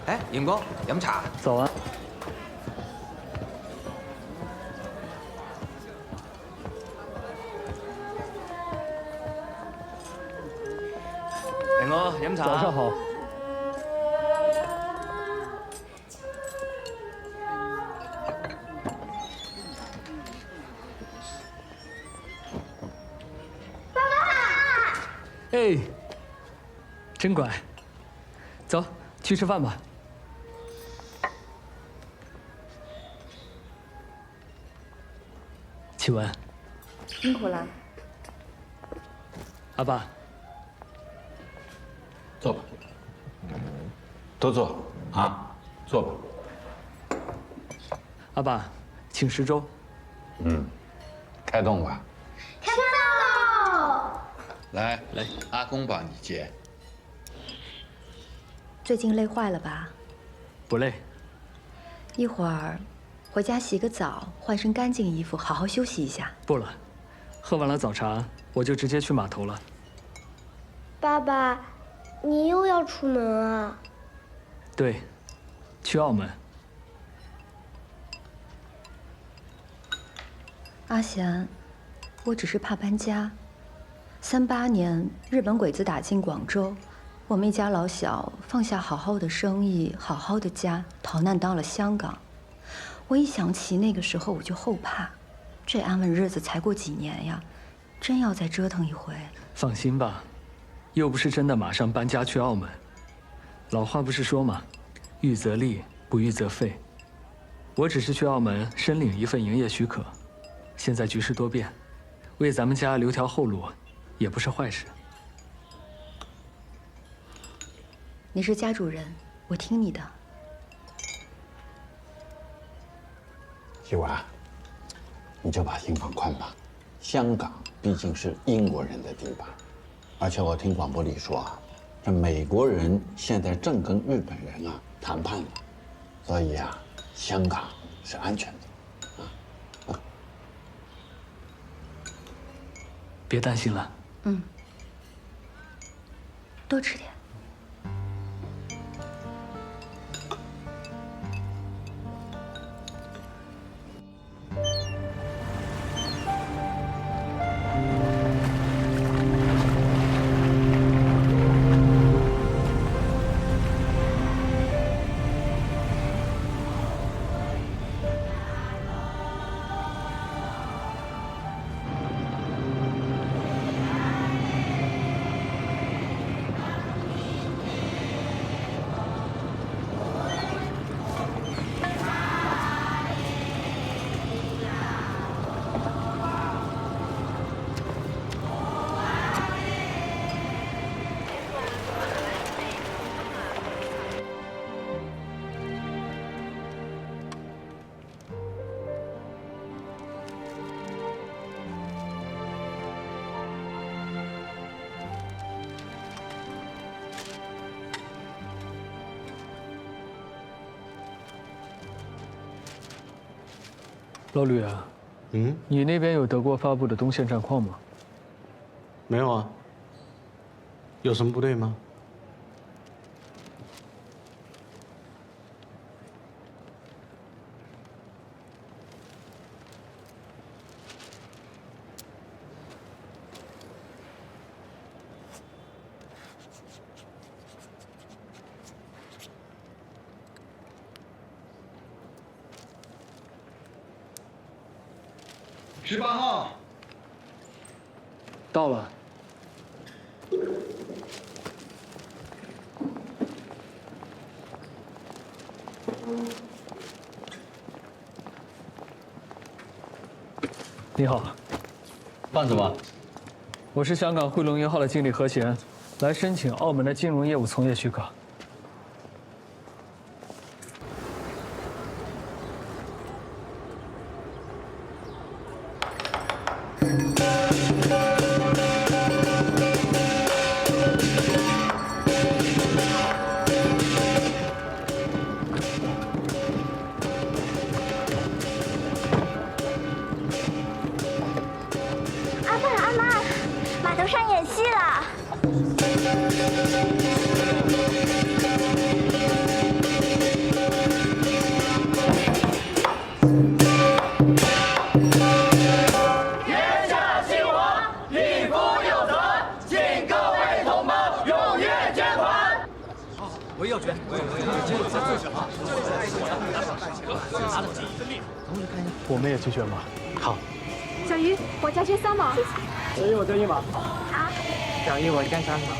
哎，荧光，饮茶。走啊！明哥，饮茶。早上好。爸爸！哎，真乖。走，去吃饭吧。启文，辛苦了。阿爸，坐吧，都坐啊，坐吧。阿爸，请食粥。开动吧。开饭喽！来，阿公帮你接。最近累坏了吧？不累。一会儿回家洗个澡，换身干净衣服，好好休息一下。不了，喝完了早茶，我就直接去码头了。爸爸，你又要出门啊？对，去澳门。阿贤，我只是怕搬家。38年，日本鬼子打进广州，我们一家老小放下好好的生意、好好的家，逃难到了香港。我一想起那个时候，我就后怕。这安稳日子才过几年呀，真要再折腾一回。放心吧，又不是真的马上搬家去澳门。老话不是说吗？预则立，不预则废。我只是去澳门申领一份营业许可。现在局势多变，为咱们家留条后路，也不是坏事。你是家主人，我听你的。希文，你就把心放宽吧。香港毕竟是英国人的地盘，而且我听广播里说啊，这美国人现在正跟日本人啊谈判呢，所以啊，香港是安全的。别担心了。多吃点。老吕啊，你那边有德国发布的东线战况吗？没有啊。有什么不对吗？18号到了。你好，办什么？我是香港汇龙银号的经理何贤，来申请澳门的金融业务从业许可。阿爸阿妈，码头上演戏了。我们也去捐马。好。小鱼，我家捐3毛。小鱼，我捐1毛。好。小鱼，我捐3毛。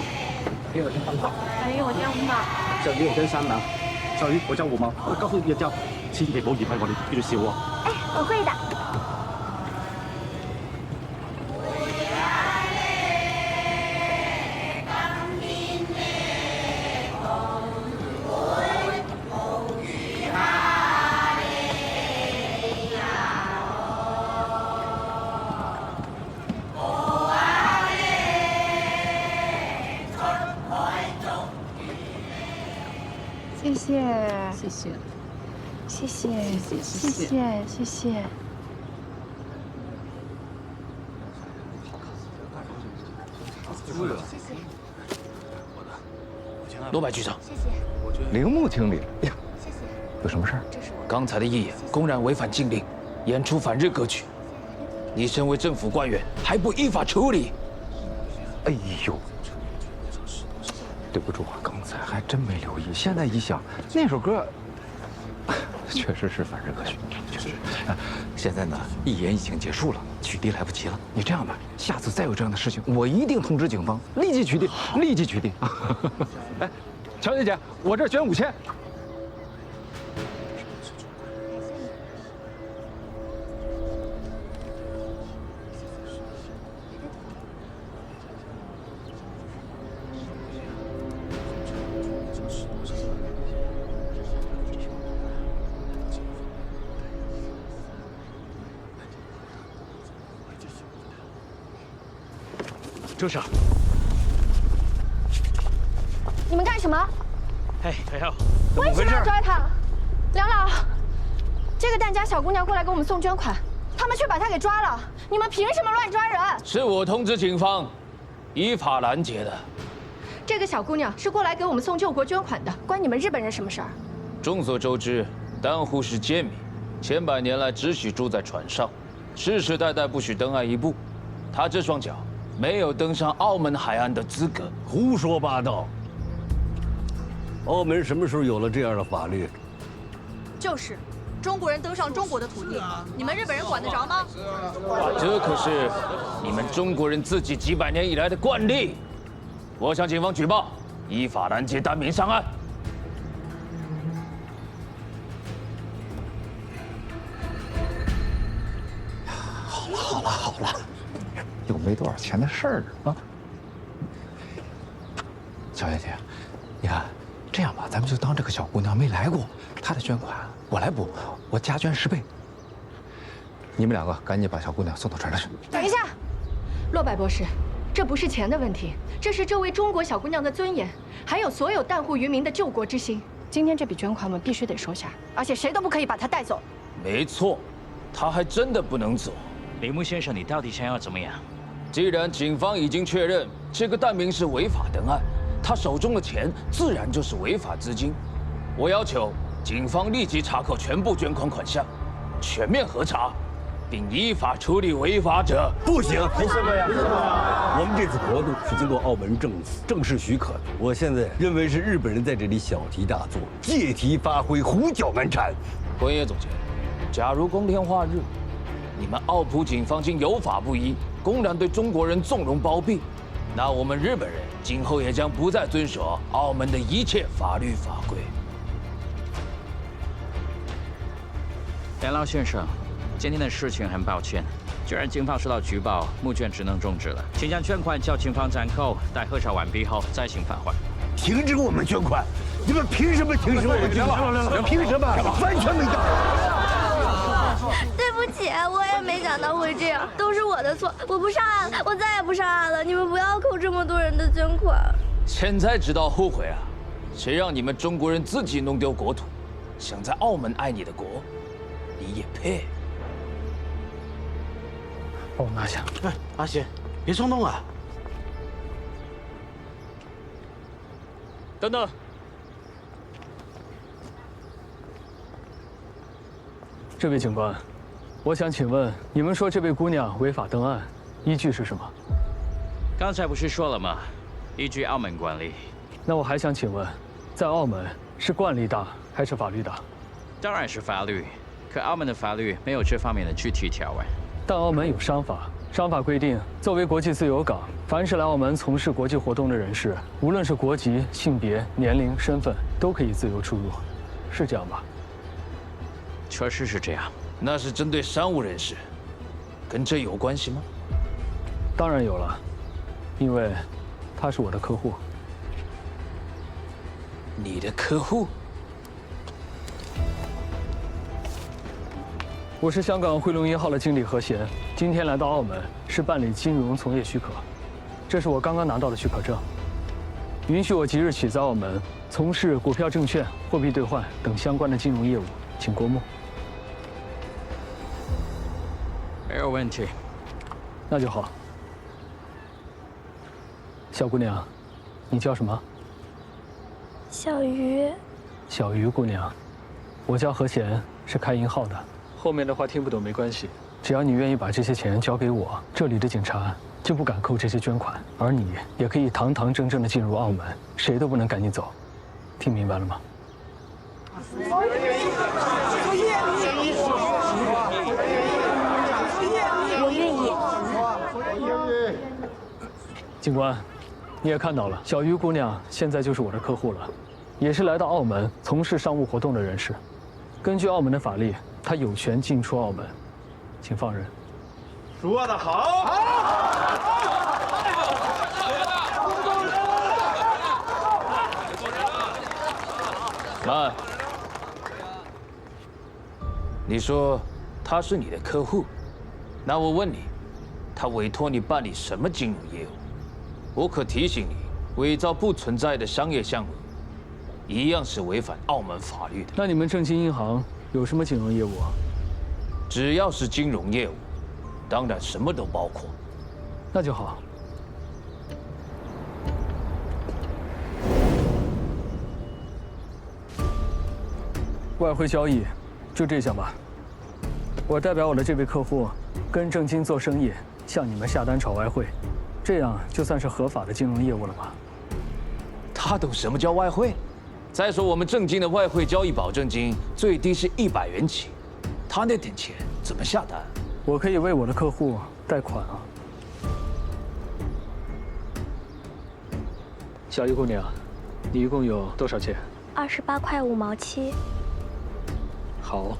小鱼，我捐3毛。小鱼，我捐5毛。小魚我捐3毛，小魚我捐5毛。交翻一交，千祈唔好嫌棄我哋叫做笑喎。哎，我会的。谢谢，谢谢，谢谢，谢谢，谢谢。罗百局长，铃木经理，呀，有什么事儿？刚才的义演公然违反禁令，演出反日歌曲。你身为政府官员，还不依法处理？哎呦，对不住啊，刚才还真没留意。现在一想，那首歌确实是反日歌曲，确实。现在呢，义演已经结束了，取缔来不及了。你这样吧，下次再有这样的事情，我一定通知警方，立即取缔，立即取缔。哎，乔姐姐，我这捐5000。周少，你们干什么？哎，裴浩，为什么要抓他？梁老，这个疍家小姑娘过来给我们送捐款，他们却把她给抓了。你们凭什么乱抓人？是我通知警方，依法拦截的。这个小姑娘是过来给我们送救国捐款的，关你们日本人什么事儿？众所周知，丹户是贱民，千百年来只许住在船上，世世代代不许登岸一步。他这双脚没有登上澳门海岸的资格。胡说八道！澳门什么时候有了这样的法律？就是，中国人登上中国的土地，你们日本人管得着吗？这可是你们中国人自己几百年以来的惯例。我向警方举报，依法拦截单民上岸。好了，又没多少钱的事儿啊。小姐姐，你看，这样吧，咱们就当这个小姑娘没来过，她的捐款我来补，我加捐10倍。你们2个赶紧把小姑娘送到船上去。等一下，洛柏博士，这不是钱的问题，这是这位中国小姑娘的尊严，还有所有淡户渔民的救国之心。今天这笔捐款我们必须得收下，而且谁都不可以把她带走。没错，她还真的不能走。铃木先生，你到底想要怎么样？既然警方已经确认这个蛋民是违法登岸，他手中的钱自然就是违法资金。我要求警方立即查扣全部捐款款项，全面核查，并依法处理违法者。不行，没什么呀。我们这次活动是经过澳门政府正式许可的。我现在认为是日本人在这里小题大做，借题发挥，胡搅蛮缠。关野总监，假如光天化日，你们澳葡警方竟有法不依，公然对中国人纵容包庇，那我们日本人今后也将不再遵守澳门的一切法律法规。梁老先生，今天的事情很抱歉，既然警方收到举报，募捐只能终止了，请将捐款交警方暂扣，待核查完毕后再行返还。停止我们捐款！你们凭什么停止我们捐款？凭什么？完全没道理！对不起，我也没想到会这样，都是我的错，我不上岸了，我再也不上岸了。你们不要扣这么多人的捐款。现在知道后悔啊？谁让你们中国人自己弄丢国土，想在澳门爱你的国，你也配？帮我拿下。哎，阿贤，别冲动啊！等等。这位警官，我想请问，你们说这位姑娘违法登岸，依据是什么？刚才不是说了吗？依据澳门惯例。那我还想请问，在澳门是惯例大还是法律大？当然是法律，可澳门的法律没有这方面的具体条文。但澳门有商法，商法规定，作为国际自由港，凡是来澳门从事国际活动的人士，无论是国籍、性别、年龄、身份，都可以自由出入，是这样吧？确实是这样。那是针对商务人士，跟这有关系吗？当然有了，因为他是我的客户。你的客户？我是香港汇龙1号的经理何贤，今天来到澳门是办理金融从业许可，这是我刚刚拿到的许可证，允许我即日起在澳门从事股票、证券、货币兑换等相关的金融业务，请过目。没有问题，那就好。小姑娘，你叫什么？小鱼。小鱼姑娘，我叫何贤，是开银号的。后面的话听不懂没关系，只要你愿意把这些钱交给我，这里的警察就不敢扣这些捐款，而你也可以堂堂正正的进入澳门，谁都不能赶你走。听明白了吗？我愿意。警官，你也看到了，小鱼姑娘现在就是我的客户了，也是来到澳门从事商务活动的人士。根据澳门的法律，她有权进出澳门，请放人。说得好！慢。你说他是你的客户，那我问你，他委托你办理什么金融业务？我可提醒你，伪造不存在的商业项目，一样是违反澳门法律的。那你们正金银行有什么金融业务啊？只要是金融业务，当然什么都包括。那就好。外汇交易，就这项吧。我代表我的这位客户，跟正金做生意，向你们下单炒外汇，这样就算是合法的金融业务了吧？他懂什么叫外汇？再说我们正金的外汇交易保证金最低是100元起，他那点钱怎么下单？我可以为我的客户贷款啊。小鱼姑娘，你一共有多少钱28块5毛7。好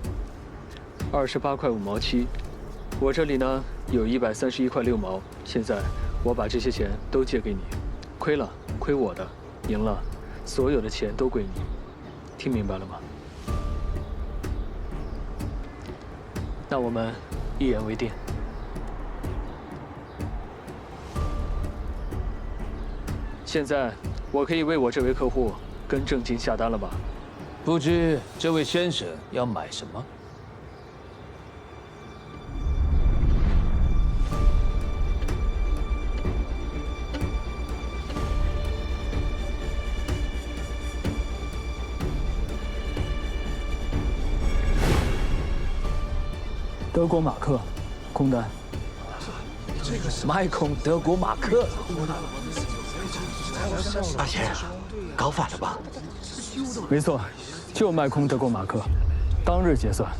，28块5毛7。我这里呢有131块6毛，现在我把这些钱都借给你，亏了亏我的，赢了所有的钱都归你，听明白了吗？那我们一言为定。现在我可以为我这位客户跟正金下单了吧？不知这位先生要买什么？德国马克，空单。卖空德国马克。阿贤，搞反了吧？没错，就卖空德国马克，当日结算。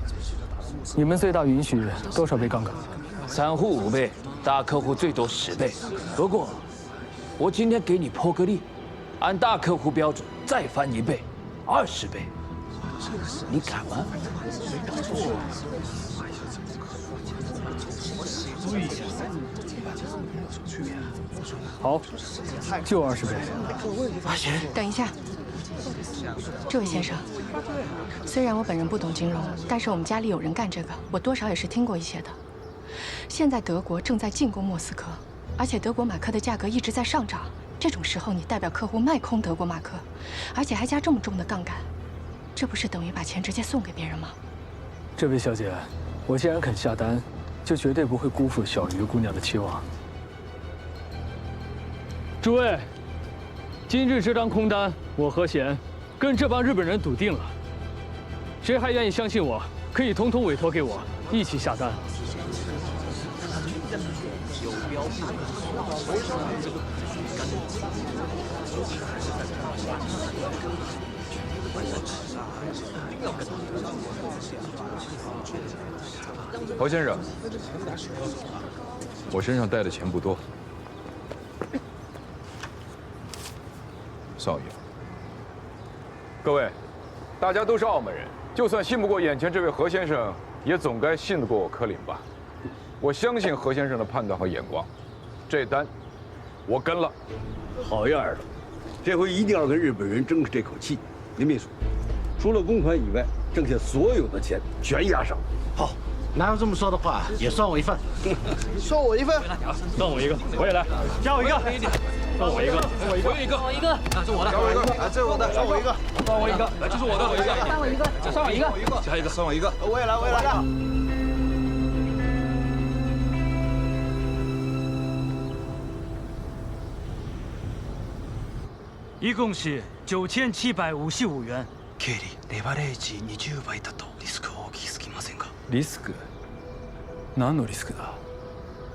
你们最大允许多少倍杠杆？散户5倍，大客户最多10倍。不过，我今天给你破个例，按大客户标准再翻1倍，20倍。你敢吗？好，就20倍。阿贤，等一下，这位先生，虽然我本人不懂金融，但是我们家里有人干这个，我多少也是听过一些的。现在德国正在进攻莫斯科，而且德国马克的价格一直在上涨。这种时候，你代表客户卖空德国马克，而且还加这么重的杠杆，这不是等于把钱直接送给别人吗？这位小姐，我既然肯下单，就绝对不会辜负小鱼姑娘的期望。诸位，今日这张空单，我何贤跟这帮日本人笃定了。谁还愿意相信我，可以统统委托给我，一起下单。侯先生，我身上带的钱不多。少爷，各位，大家都是澳门人，就算信不过眼前这位何先生，也总该信得过我柯林吧？我相信何先生的判断和眼光，这单我跟了。好样的！这回一定要跟日本人争这口气。林秘书，除了公款以外，剩下所有的钱全押上。好，哪有这么说的话？也算我一份。算我一份。算我一个，我也来。加我一个。算我一个。我一个。算我一个。啊，这我的。加我一个。啊，这我的。算我一个。算我一个。来，这是我的。我一个。算我一个。算我一个。加一个。算我一个。我也来，我也来。一共是9755元。経理、レバレージ20倍だとリスク大きすぎませんか？リスク？何のリスクだ？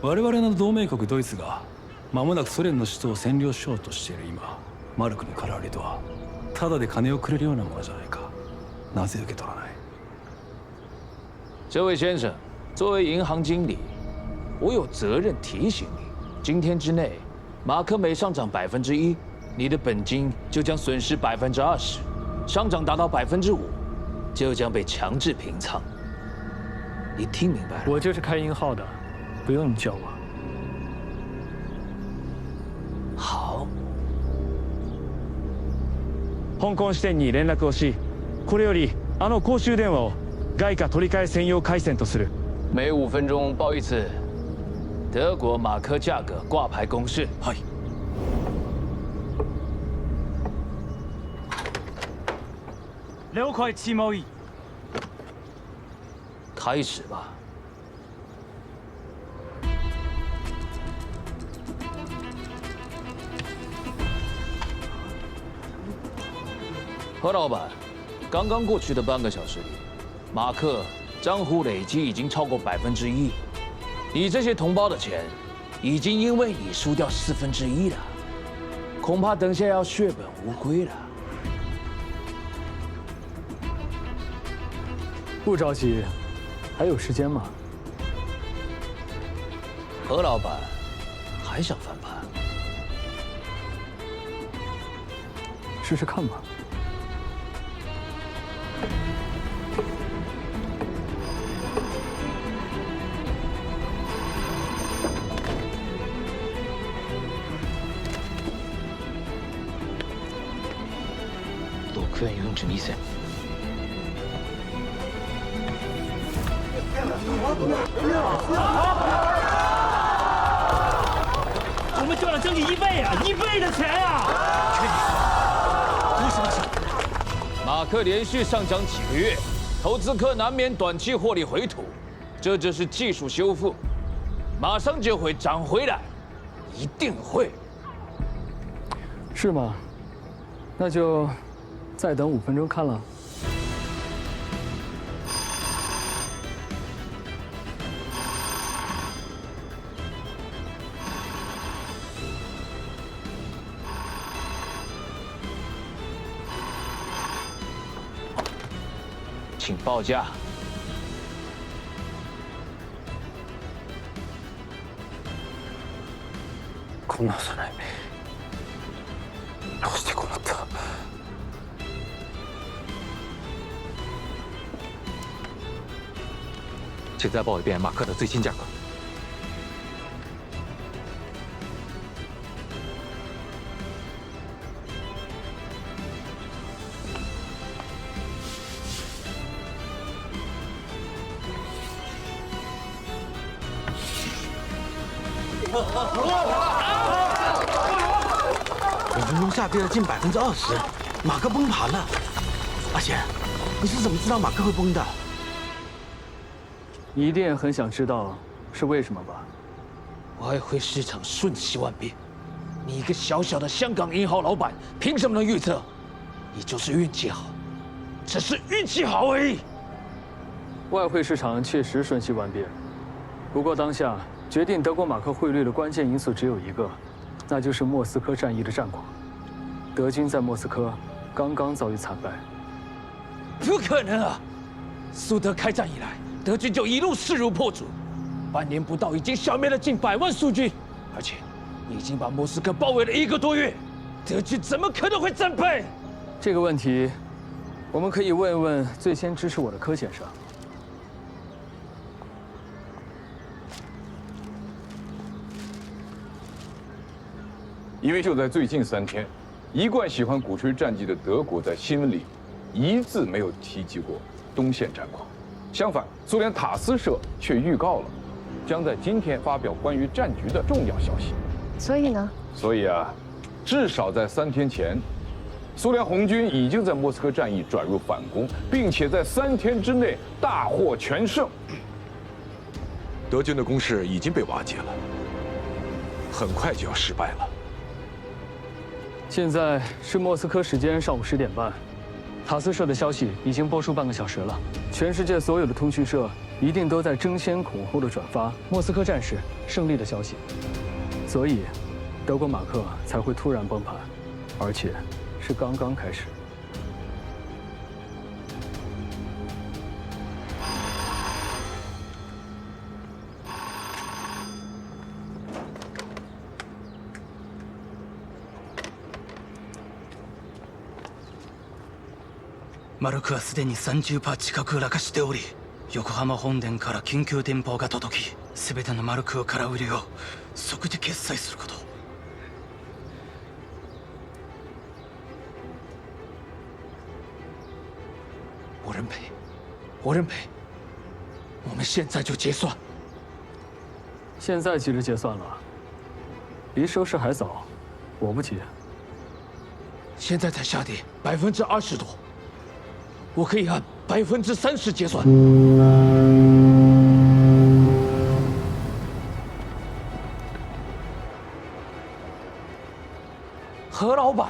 我々の同盟国ドイツが間もなくソ連の首都を占領しようとしている今、マルクの空売りとはただで金をくれるようなものじゃないか。なぜ受け取らない？这位先生，作为银行经理，我有责任提醒你，今天之内，马克每上涨1%，你的本金就将损失20%。上涨达到5%，就将被强制平仓。你听明白了？我就是开银号的，不用你教我。好。香港支店に連絡をし、これより公衆電話を外貨取り替え専用回線とする。每5分钟报一次德国马克价格挂牌公示。はい。了解起贸易。开始吧。何老板，刚刚过去的半个小时里，马克账户累积已经超过1%，你这些同胞的钱，已经因为你输掉1/4了，恐怕等下要血本无归了。不着急，还有时间吗？何老板还想翻盘？试试看吧。6円42銭。我们赚了将近1倍啊，1倍的钱啊！为什么是？马克连续上涨几个月，投资客难免短期获利回吐，这就是技术修复，马上就会涨回来，一定会。是吗？那就再等5分钟看了。请报价。こんなさない。どうしてこうなった？请再报一遍马克的最新价格。5分钟下跌了近20%，马克崩盘了。阿贤，你是怎么知道马克会崩的？你一定很想知道是为什么吧？外汇市场瞬息万变，你一个小小的香港银行老板，凭什么能预测？你就是运气好，只是运气好而已。外汇市场确实瞬息万变，不过当下决定德国马克汇率的关键因素只有一个，那就是莫斯科战役的战况。德军在莫斯科刚刚遭遇惨败，不可能啊！苏德开战以来，德军就一路势如破竹，半年不到已经消灭了近100万苏军，而且已经把莫斯科包围了1个多月，德军怎么可能会战败？这个问题，我们可以问一问最先支持我的柯先生。因为就在最近3天，一贯喜欢鼓吹战绩的德国在新闻里一字没有提及过东线战况，相反，苏联塔斯社却预告了将在今天发表关于战局的重要消息。所以呢？所以啊，至少在3天前，苏联红军已经在莫斯科战役转入反攻，并且在3天之内大获全胜。德军的攻势已经被瓦解了，很快就要失败了。现在是莫斯科时间上午10点半，塔斯社的消息已经播出半个小时了，全世界所有的通讯社一定都在争先恐后的转发莫斯科战士胜利的消息，所以德国马克才会突然崩盘，而且是刚刚开始。マルクはすでに30%近く落下しており、横浜本殿から緊急電報が届き、全てのマルクを空売りを即時決済すること。我认赔，我认赔。我们现在就结算。现在急着结算了，离收市还早，我不急。现在才下跌20%多。我可以按30%结算。何老板，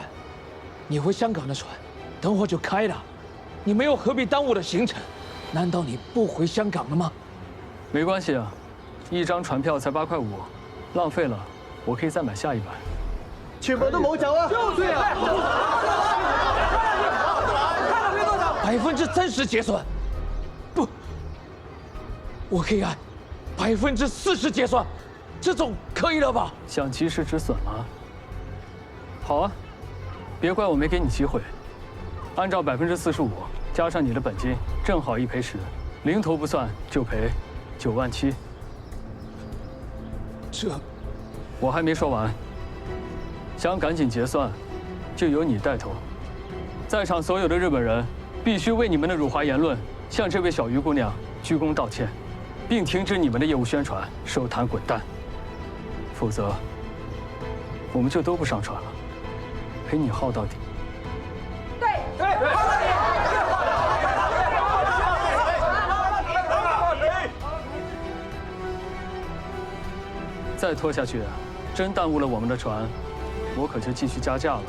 你回香港的船，等会儿就开了，你没有何必耽误的行程？难道你不回香港了吗？没关系啊，一张船票才8块5，浪费了，我可以再买下一班。全部都冇走啊！就是啊！30%结算，不，我可以按40%结算，这总可以了吧？想及时止损吗？好啊，别怪我没给你机会。按照45%加上你的本金，正好1赔10，零头不算就赔9万7。这，我还没说完。想赶紧结算，就由你带头。在场所有的日本人必须为你们的辱华言论向这位小鱼姑娘鞠躬道歉，并停止你们的业务宣传，收摊滚蛋。否则，我们就都不上船了，陪你耗到底。再拖下去，真耽误了我们的船，我可就继续加价了。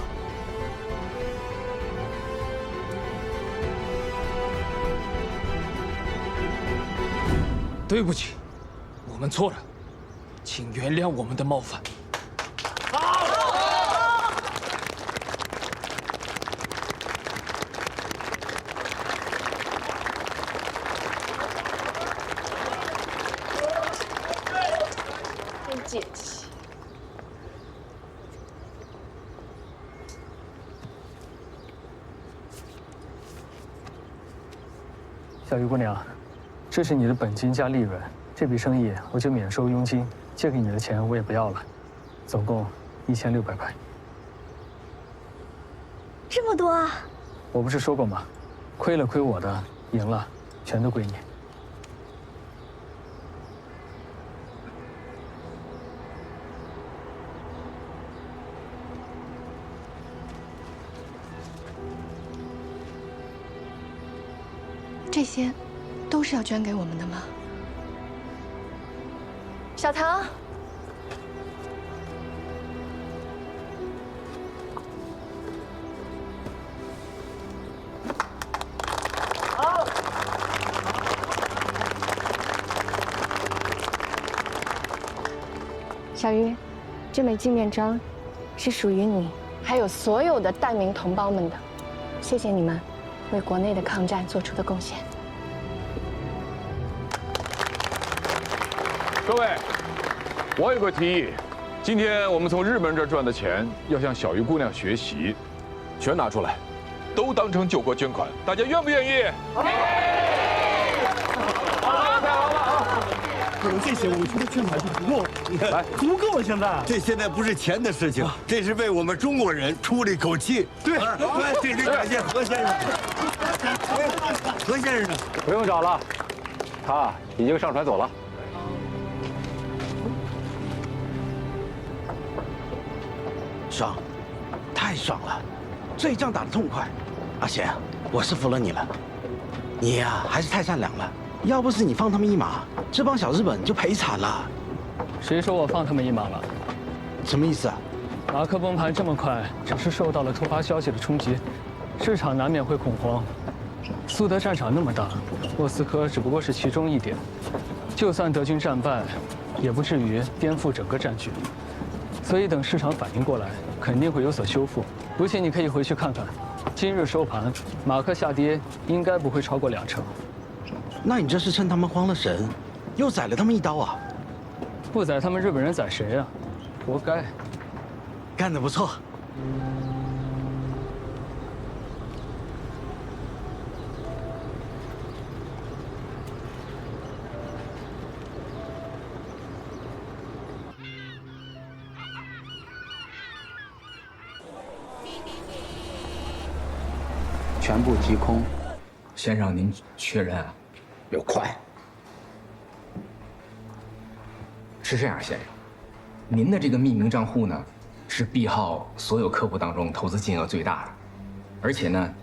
对不起，我们错了，请原谅我们的冒犯。真解气。小鱼姑娘。这是你的本金加利润，这笔生意我就免收佣金，借给你的钱我也不要了，总共1600块。这么多啊！我不是说过吗？亏了亏我的，赢了全都归你。这些都是要捐给我们的吗？小唐，好。小鱼，这枚纪念章是属于你，还有所有的代明同胞们的，谢谢你们，为国内的抗战做出的贡献。各位，我有个提议，今天我们从日本人这赚的钱，要向小鱼姑娘学习，全拿出来，都当成救国捐款，大家愿不愿意？这些我们除了捐款就不够，来，足够了。现在这现在不是钱的事情，这是为我们中国人出了一口气。对，这是感谢何先生。何先生呢？不用找了，他已经上船走了。爽，太爽了，这一仗打得痛快。阿贤，我是服了你了，你呀还是太善良了。要不是你放他们一马，这帮小日本就赔惨了。谁说我放他们一马了？什么意思啊？马克崩盘这么快，只是受到了突发消息的冲击，市场难免会恐慌。苏德战场那么大，莫斯科只不过是其中一点，就算德军战败，也不至于颠覆整个战局。所以等市场反应过来，肯定会有所修复。不信你可以回去看看，今日收盘，马克下跌应该不会超过2成。那你这是趁他们慌了神，又宰了他们一刀啊！不宰他们日本人宰谁啊？活该！干得不错。全部提空，先生您确认啊？有快。是这样，先生，您的这个匿名账户呢，是毕浩所有客户当中投资金额最大的，而且呢，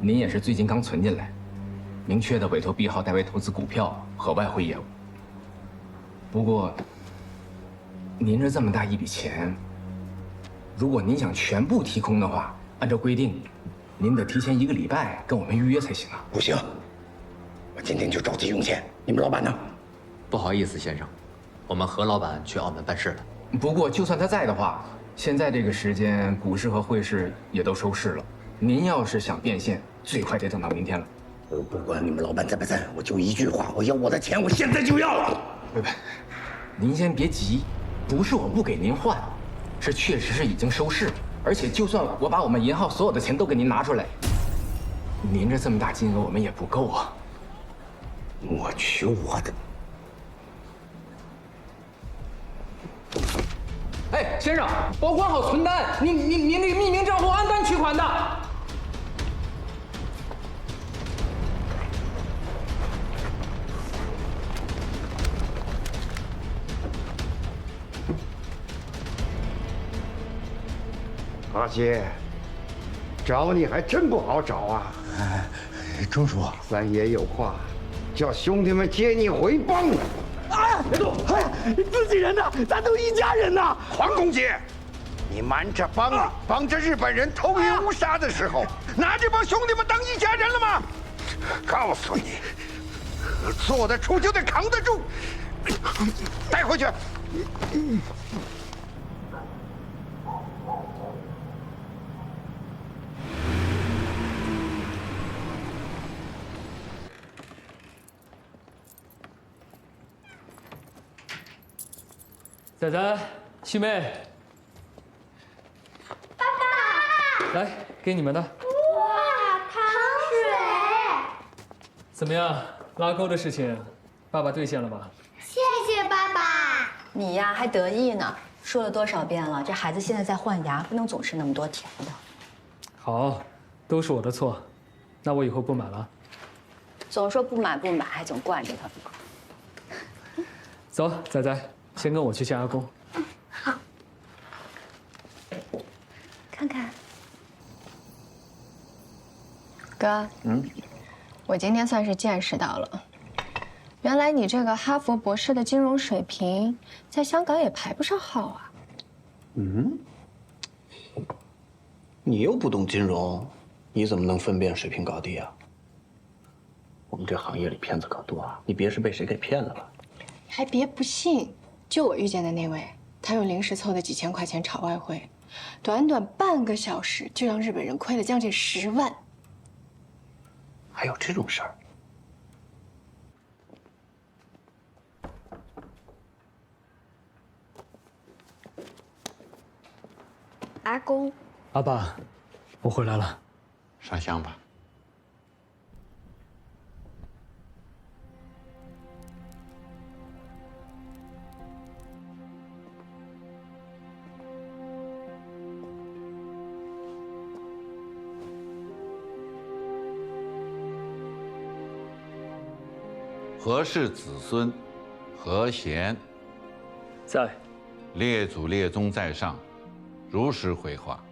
您也是最近刚存进来，明确的委托毕浩代为投资股票和外汇业务。不过，您这么大一笔钱，如果您想全部提空的话，按照规定，您得提前1个礼拜跟我们预约才行啊。不行，我今天就着急用钱。你们老板呢？不好意思，先生，我们何老板去澳门办事了。不过，就算他在的话，现在这个时间，股市和汇市也都收市了。您要是想变现，最快得等到明天了。我不管你们老板在不在，我就一句话，我要我的钱，我现在就要了。不，您先别急，不是我不给您换，是确实是已经收市，而且就算我把我们银行所有的钱都给您拿出来，您这么大金额我们也不够啊。我去我的！哎，先生，保管好存单，您那个匿名账户按单取款的。阿杰，找你还真不好找啊！钟叔，三爷有话，叫兄弟们接你回帮。哎，别动！哎，自己人呐，咱都一家人呐！黄公杰，你瞒着帮着日本人偷营乌纱的时候，拿这帮兄弟们当一家人了吗？告诉你，做得出就得扛得住，带回去。仔仔，七妹，爸爸，来，给你们的。哇，糖水！怎么样，拉钩的事情，爸爸兑现了吧？谢谢爸爸。你呀还得意呢，说了多少遍了，这孩子现在在换牙，不能总吃那么多甜的。好，都是我的错，那我以后不买了。总说不买，还总惯着他。走，仔仔，先跟我去见阿公。好。看看。哥，我今天算是见识到了，原来你这个哈佛博士的金融水平，在香港也排不上号啊。你又不懂金融，你怎么能分辨水平高低啊？我们这行业里骗子可多啊，你别是被谁给骗了吧？还别不信，就我遇见的那位，他用临时凑的几千块钱炒外汇，短短半个小时就让日本人亏了将近10万。还有这种事儿？阿公，阿爸，我回来了。上香吧。何氏子孙，何贤，在。列祖列宗在上，如实回话。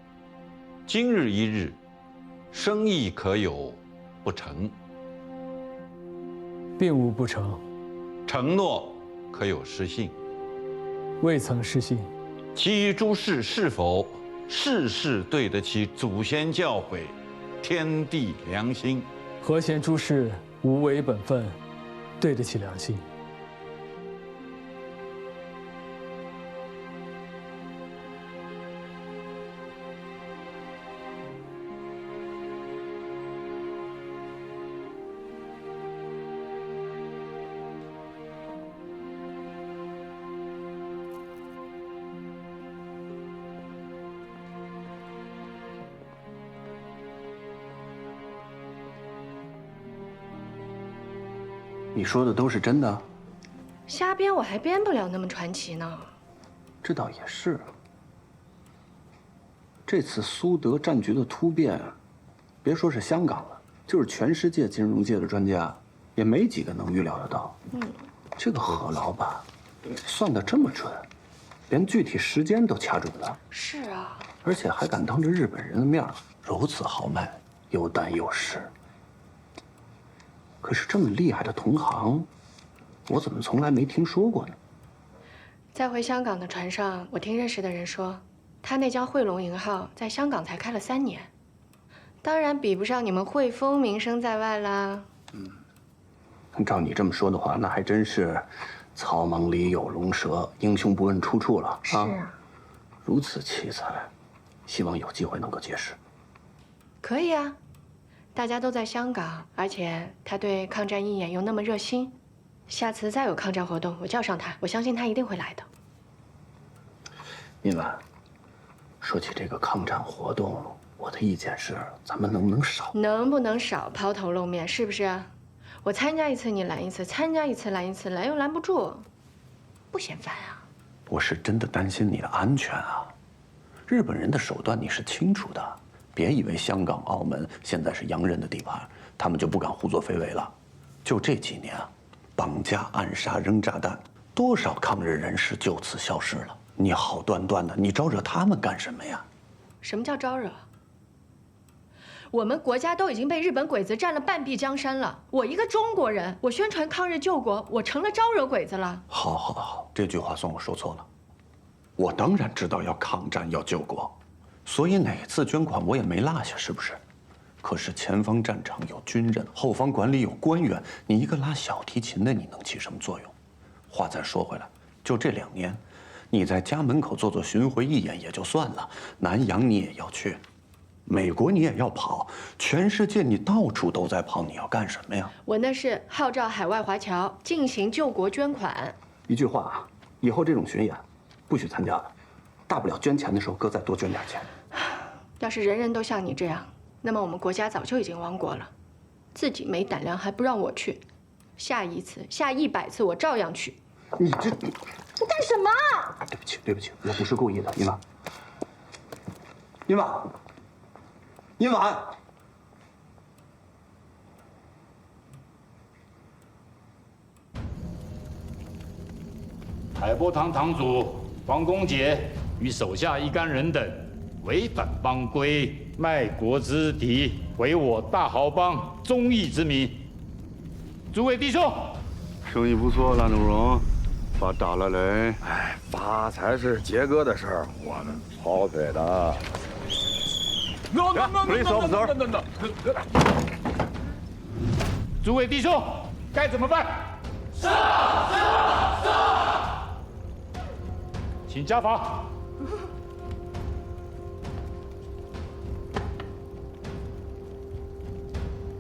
今日一日，生意可有不成？并无不成。承诺可有失信？未曾失信。其余诸事是否事事对得起祖先教诲、天地良心？何贤诸事无违本分，对得起良心。你说的都是真的？瞎编我还编不了那么传奇呢。这倒也是。这次苏德战局的突变，别说是香港了，就是全世界金融界的专家，也没几个能预料得到。这个何老板算得这么准，连具体时间都掐准了。是啊，而且还敢当着日本人的面如此豪迈，有胆有识。可是这么厉害的同行，我怎么从来没听说过呢？在回香港的船上，我听认识的人说，他那家汇龙银号在香港才开了3年，当然比不上你们汇丰名声在外啦。照你这么说的话，那还真是草莽里有龙蛇，英雄不问出处了啊！是啊，如此奇才，希望有机会能够结识。可以啊。大家都在香港，而且他对抗战义演又那么热心，下次再有抗战活动，我叫上他，我相信他一定会来的。殷婉，说起这个抗战活动，我的意见是，咱们能不能少？能不能少抛头露面，是不是啊？我参加一次你拦一次，参加一次拦一次，拦又拦不住，不嫌烦啊？我是真的担心你的安全啊！日本人的手段你是清楚的。别以为香港、澳门现在是洋人的地盘，他们就不敢胡作非为了。就这几年啊，绑架、暗杀、扔炸弹，多少抗日人士就此消失了。你好端端的，你招惹他们干什么呀？什么叫招惹？我们国家都已经被日本鬼子占了半壁江山了。我一个中国人，我宣传抗日救国，我成了招惹鬼子了。好，好，好，这句话算我说错了。我当然知道要抗战，要救国。所以哪次捐款我也没落下，是不是？可是前方战场有军人，后方管理有官员，你一个拉小提琴的，你能起什么作用？话再说回来，就这2年，你在家门口做做巡回义演也就算了，南洋你也要去，美国你也要跑，全世界你到处都在跑，你要干什么呀？我那是号召海外华侨进行救国捐款。一句话啊，以后这种巡演不许参加了，大不了捐钱的时候哥再多捐点钱。要是人人都像你这样，那么我们国家早就已经亡国了。自己没胆量还不让我去，下一次、下100次我照样去。你干什么？对不起，对不起，我不是故意的，殷婉。殷婉，殷婉。海波堂堂主黄公杰与手下一干人等违反帮规，卖国之敌，毁我大豪帮忠义之民。诸位弟兄，生意不错，蓝总荣，发大了嘞！哎，发财是杰哥的事儿，我们跑腿的。Police officer，诸位弟兄，该怎么办？上！请家访。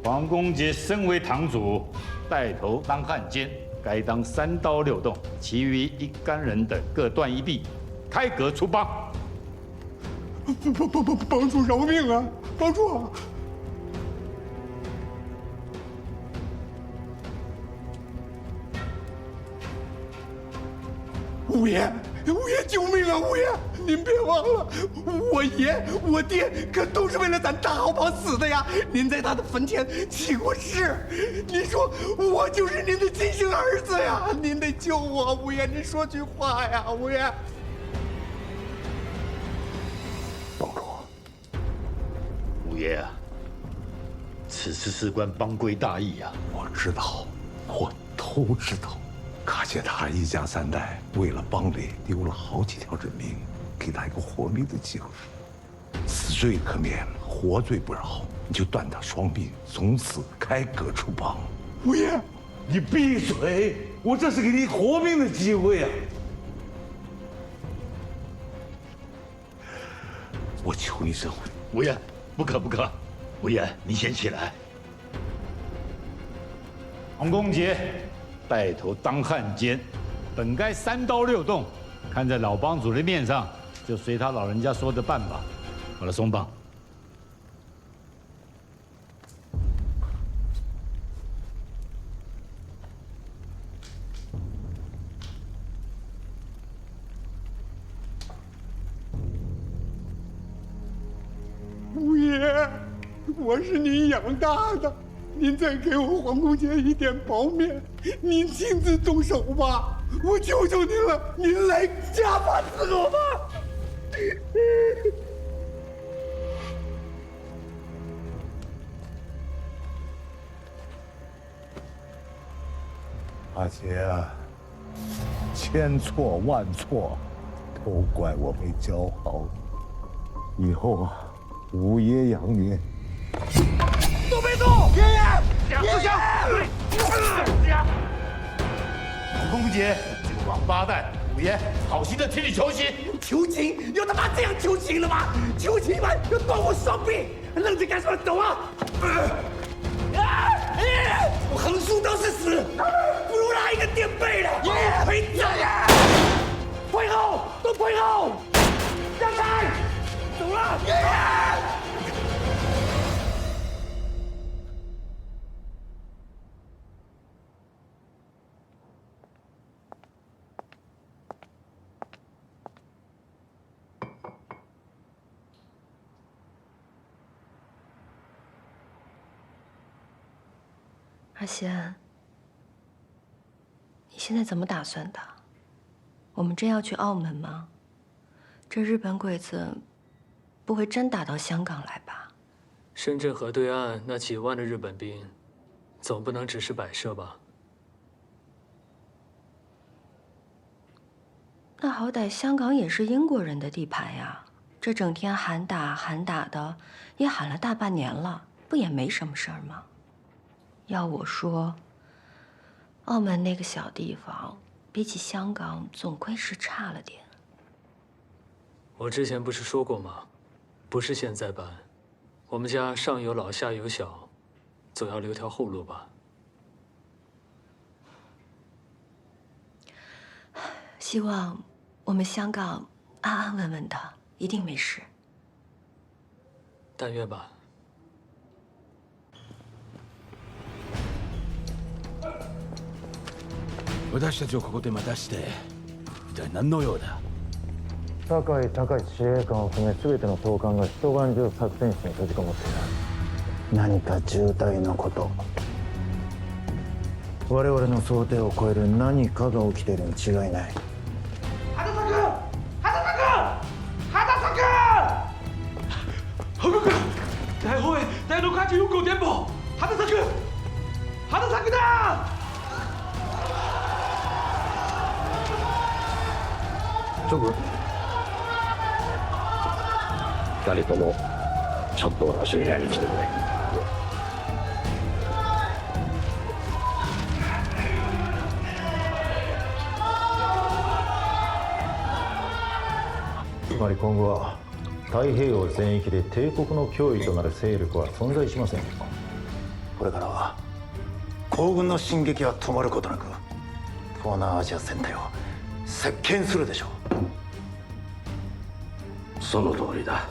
黄公杰身为堂主，带头当汉奸，该当3刀6洞，其余一干人等各断一臂，开革出邦。帮主饶命啊！帮主啊！五爷，救命啊！五爷，您别忘了，我爷我爹可都是为了咱大豪帮死的呀！您在他的坟前起过誓，您说我就是您的亲生儿子呀！您得救我，五爷，您说句话呀，五爷。五爷啊，此事事关帮规大义啊！我知道，我都知道。可见他一家3代为了帮里丢了好几条人命，给他一个活命的机会。死罪可免，活罪不饶，你就断他双臂，从此开革出邦。五爷，你闭嘴！我这是给你活命的机会啊！我求你这回，五爷，不可！五爷，你先起来。黄公杰带头当汉奸，本该3刀6洞，看在老帮主的面上，就随他老人家说的办吧。好了，松绑。五爷，我是您养大的，您再给我黄公杰一点薄面，您亲自动手吧，我求求您了，您来家法伺候吧。阿杰啊，千错万错，都怪我没教好。以后啊，五爷养你。都别动！爷爷，不行！黄公杰，这个王八蛋！五爷，好心的替你求情。求情？有他妈这样求情的吗？求情完要断我双臂，愣着干什么？走啊！我横竖都是死，不如来一个垫背的。陪葬！退后，都退后！让开！走了！爷爷！阿贤，你现在怎么打算的？我们真要去澳门吗？这日本鬼子不会真打到香港来吧？深圳河对岸那几万的日本兵，总不能只是摆设吧？那好歹香港也是英国人的地盘呀，这整天喊打喊打的，也喊了大半年了，不也没什么事儿吗？要我说，澳门那个小地方，比起香港总归是差了点。我之前不是说过吗？不是现在办，我们家上有老下有小，总要留条后路吧。希望我们香港安安稳稳的，一定没事。但愿吧。私たちをここで待たして一体何の用だ。酒井隆司令官を含め全ての総監が一晩中作戦室に閉じこもっている。何か重大なこと、我々の想定を超える何かが起きているに違いない。韩德君，大后卫大陆开始用狗颠簸，韩德だ！諸君、2人ともちょっと私の部屋に来てくれ。つまり今後は太平洋全域で帝国の脅威となる勢力は存在しません。これからは皇軍の進撃は止まることなく東南アジア全体を席巻するでしょう。その通りだ。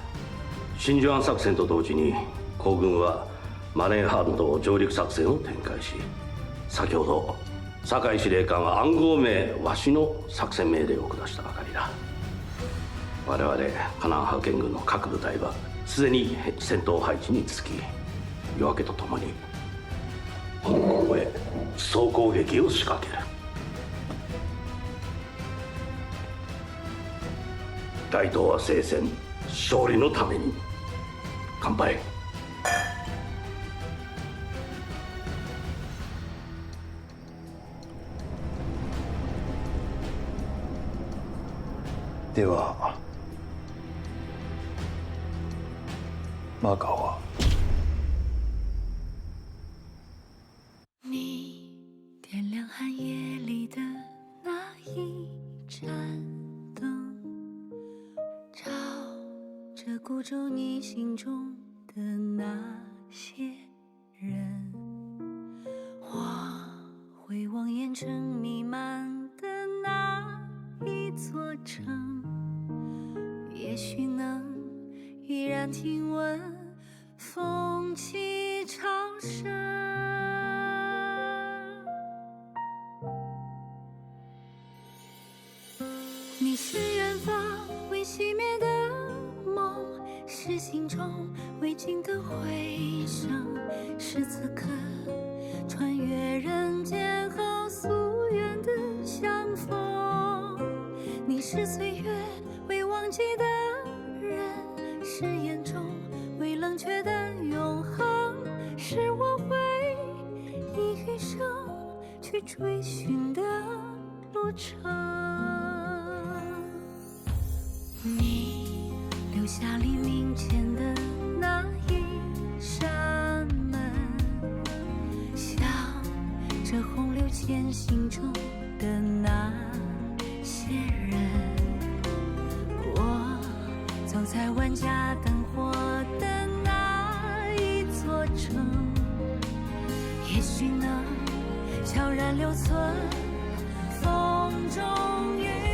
真珠湾作戦と同時に皇軍はマレー半島上陸作戦を展開し、先ほど酒井司令官は暗号名「わし」の作戦命令を下したばかりだ。我々河南派遣軍の各部隊はすでに戦闘配置につき、夜明けとともに香港へ総攻撃を仕掛ける。大東亜聖戦勝利のために乾杯。ではマカオは你点亮寒夜里的那一盏灯，照着孤舟你心中的那些人，我会望烟尘弥漫的那一座城，也许能依然听闻风起潮生。你是远方未熄灭的梦，是心中未尽的回声，是此刻穿越人间后夙愿的相逢。你是岁月未忘记的人，是眼中未冷却的永恒，是我会以余生去追寻的路程。你留下黎明前的那一扇门，向着洪流前行中的那些人，我走在万家灯火的那一座城，也许能悄然留存风中雨。